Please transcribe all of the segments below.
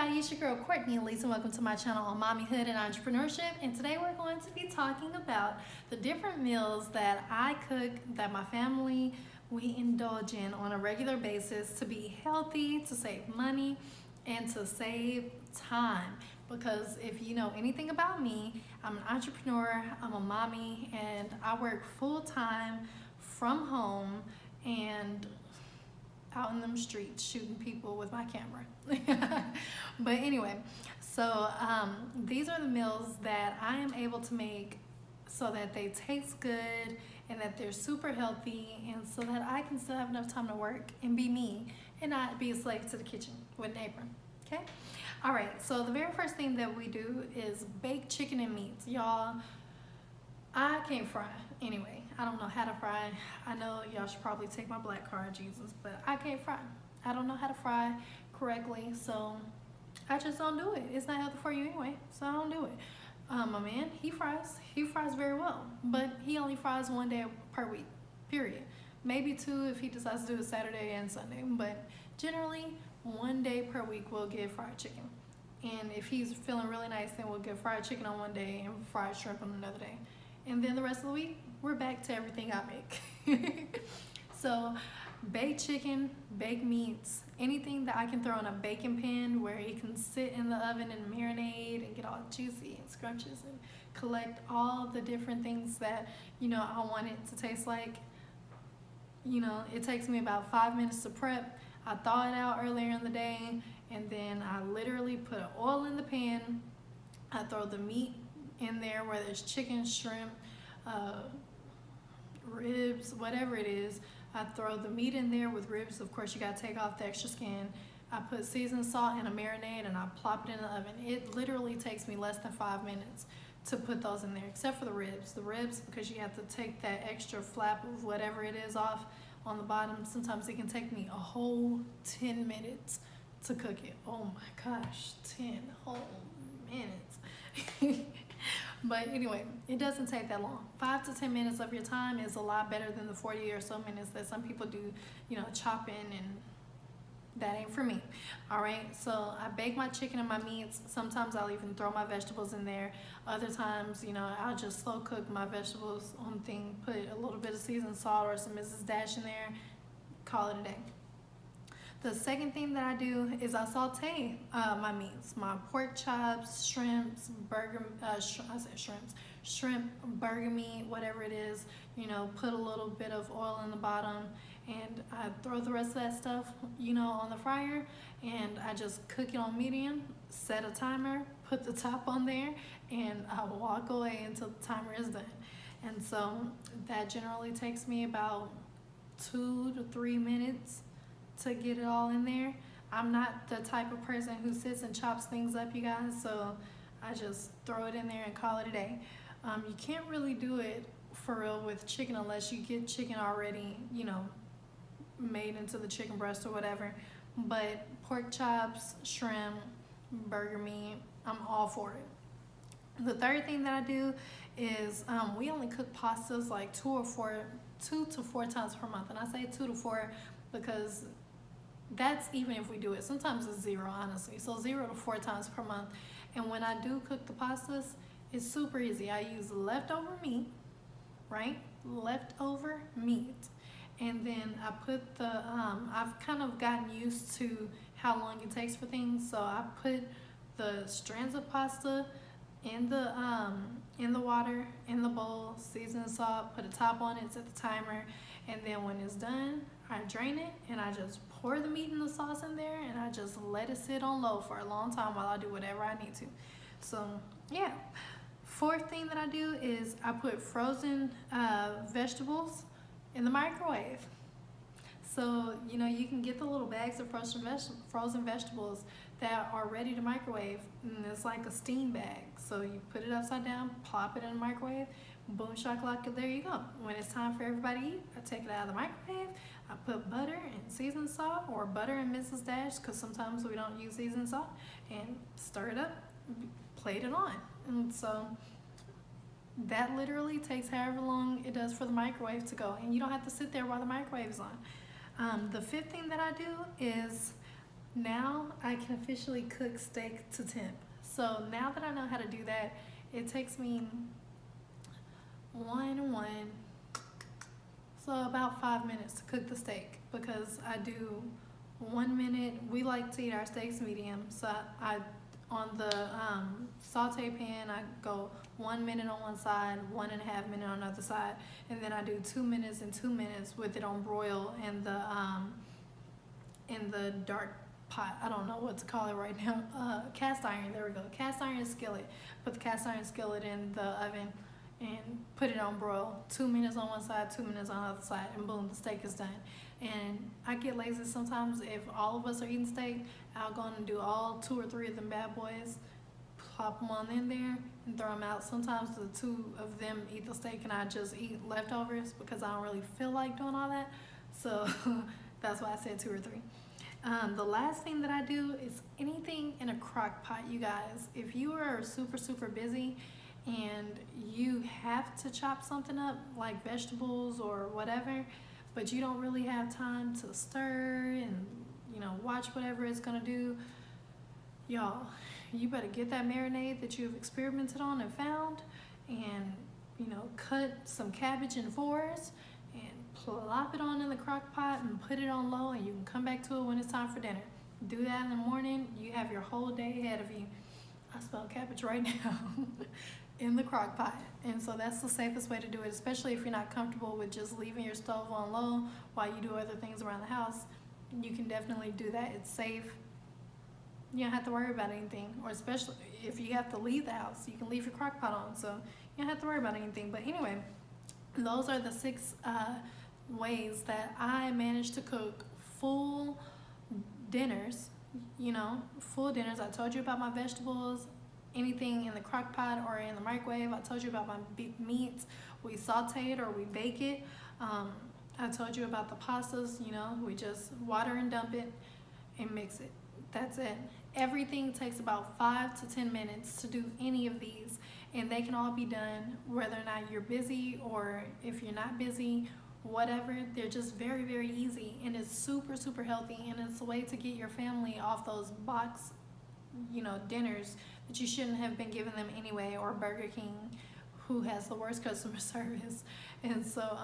everybody, it's your girl Cordnie, Ellese, and welcome to my channel on mommyhood and entrepreneurship. And today we're going to be talking about the different meals that I cook, that my family, we indulge in on a regular basis to be healthy, to save money, and to save time. Because if you know anything about me, I'm an entrepreneur, I'm a mommy, and I work full time from home and out in them streets shooting people with my camera. But anyway, so these are the meals that I am able to make so that they taste good and that they're super healthy, and so that I can still have enough time to work and be me and not be a slave to the kitchen with an apron. Okay? All right, so the very first thing that we do is bake chicken and meats. Y'all, I can't fry. Anyway, I don't know how to fry. I know y'all should probably take my black card, Jesus, but I can't fry. I don't know how to fry correctly, so I just don't do it. It's not healthy for you anyway, so I don't do it. My man, he fries very well, but he only fries one day per week, period. Maybe two if he decides to do it Saturday and Sunday, but generally one day per week we'll get fried chicken. And if he's feeling really nice, then we'll get fried chicken on one day and fried shrimp on another day. And then the rest of the week, we're back to everything I make. So baked chicken, baked meats, anything that I can throw in a baking pan where it can sit in the oven and marinate and get all juicy and scrumptious and collect all the different things that, you know, I want it to taste like. You know, it takes me about 5 minutes to prep. I thaw it out earlier in the day, and then I literally put oil in the pan. I throw the meat in there, whether it's chicken, shrimp, ribs, whatever it is. I throw the meat in there with ribs. Of course, you gotta take off the extra skin. I put seasoned salt in a marinade and I plop it in the oven. It literally takes me less than 5 minutes to put those in there, except for the ribs. The ribs, because you have to take that extra flap of whatever it is off on the bottom. Sometimes it can take me a whole 10 minutes to cook it. Oh my gosh, 10 whole minutes. But anyway, it doesn't take that long. 5 to 10 minutes of your time is a lot better than the 40 or so minutes that some people do, you know, chopping, and that ain't for me. All right, so I bake my chicken and my meats. Sometimes I'll even throw my vegetables in there. Other times, you know, I'll just slow cook my vegetables on the thing, put a little bit of seasoned salt or some Mrs. Dash in there, call it a day. The second thing that I do is I saute my meats, my pork chops, shrimps, shrimp, burger meat, whatever it is. You know, put a little bit of oil in the bottom, and I throw the rest of that stuff, you know, on the fryer, and I just cook it on medium, set a timer, put the top on there, and I walk away until the timer is done. And so that generally takes me about 2 to 3 minutes to get it all in there. I'm not the type of person who sits and chops things up, you guys, so I just throw it in there and call it a day. You can't really do it for real with chicken unless you get chicken already, you know, made into the chicken breast or whatever. But pork chops, shrimp, burger meat, I'm all for it. The third thing that I do is we only cook pastas like 2 to 4 times per month. And I say 2 to 4 because that's even if we do it. Sometimes it's 0, honestly. So 0 to 4 times per month. And when I do cook the pastas, it's super easy. I use leftover meat, right? Leftover meat. And then I put the, I've kind of gotten used to how long it takes for things. So I put the strands of pasta in the water, in the bowl, season salt, put a top on it, set the timer, and then when it's done, I drain it and I just pour the meat and the sauce in there, and I just let it sit on low for a long time while I do whatever I need to. So yeah. Fourth thing that I do is I put frozen vegetables in the microwave. So, you know, you can get the little bags of frozen vegetables that are ready to microwave, and it's like a steam bag. So you put it upside down, plop it in the microwave, boom shakalaka, there you go. When it's time for everybody to eat, I take it out of the microwave, I put butter and seasoned salt, or butter and Mrs. Dash, because sometimes we don't use seasoned salt, and stir it up, plate it on. And so that literally takes however long it does for the microwave to go, and you don't have to sit there while the microwave is on. The fifth thing that I do is Now I can officially cook steak to temp. So now that I know how to do that, it takes me so about 5 minutes to cook the steak, because I do 1 minute. We like to eat our steaks medium, so I on the saute pan I go 1 minute on one side, 1.5 minutes on the other side, and then I do 2 minutes and 2 minutes with it on broil in the dark pot. I don't know what to call it right now. Cast iron. There we go. Cast iron skillet. Put the cast iron skillet in the oven and put it on broil. 2 minutes on one side, 2 minutes on the other side, and boom, the steak is done. And I get lazy sometimes. If all of us are eating steak, I'll go and do all 2 or 3 of them bad boys, plop them on in there, and throw them out. Sometimes the 2 of them eat the steak and I just eat leftovers because I don't really feel like doing all that. So that's why I said 2 or 3. The last thing that I do is anything in a crock pot, you guys. If you are super busy and you have to chop something up like vegetables or whatever, but you don't really have time to stir and watch whatever it's gonna do, y'all, you better get that marinade that you've experimented on and found, and cut some cabbage in 4s and plop it on in the crock pot and put it on low, and you can come back to it when it's time for dinner. Do that in the morning, you have your whole day ahead of you. I smell cabbage right now. In the crock pot. And so that's the safest way to do it, especially if you're not comfortable with just leaving your stove on low while you do other things around the house. You can definitely do that. It's safe. You don't have to worry about anything, or especially if you have to leave the house, you can leave your crock pot on, so you don't have to worry about anything. But anyway, those are the 6 ways that I managed to cook full dinners. Full dinners. I told you about my vegetables, anything in the crock pot or in the microwave. I told you about my meats. We saute it or we bake it. I told you about the pastas. We just water and dump it and mix it. That's it. Everything takes about 5 to 10 minutes to do any of these, and they can all be done whether or not you're busy or if you're not busy, whatever. They're just very easy, and it's super healthy, and it's a way to get your family off those box dinners that you shouldn't have been giving them anyway, or Burger King, who has the worst customer service. And so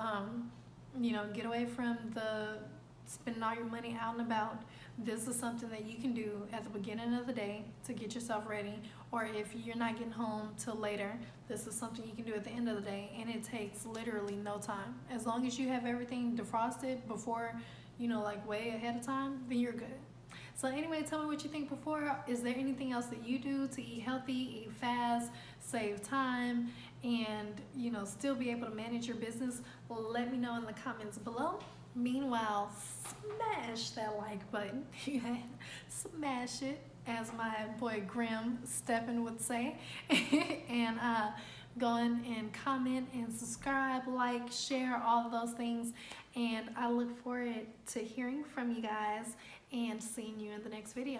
get away from the spending all your money out and about. This is something that you can do at the beginning of the day to get yourself ready, or if you're not getting home till later, this is something you can do at the end of the day, and it takes literally no time. As long as you have everything defrosted before, like way ahead of time, then you're good. So anyway, tell me what you think before. Is there anything else that you do to eat healthy, eat fast, save time, and still be able to manage your business? Let me know in the comments below. Meanwhile, smash that like button. Smash it, as my boy Grim Steppen would say. And go in and comment and subscribe, like, share, all of those things. And I look forward to hearing from you guys and seeing you in the next video.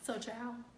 So ciao.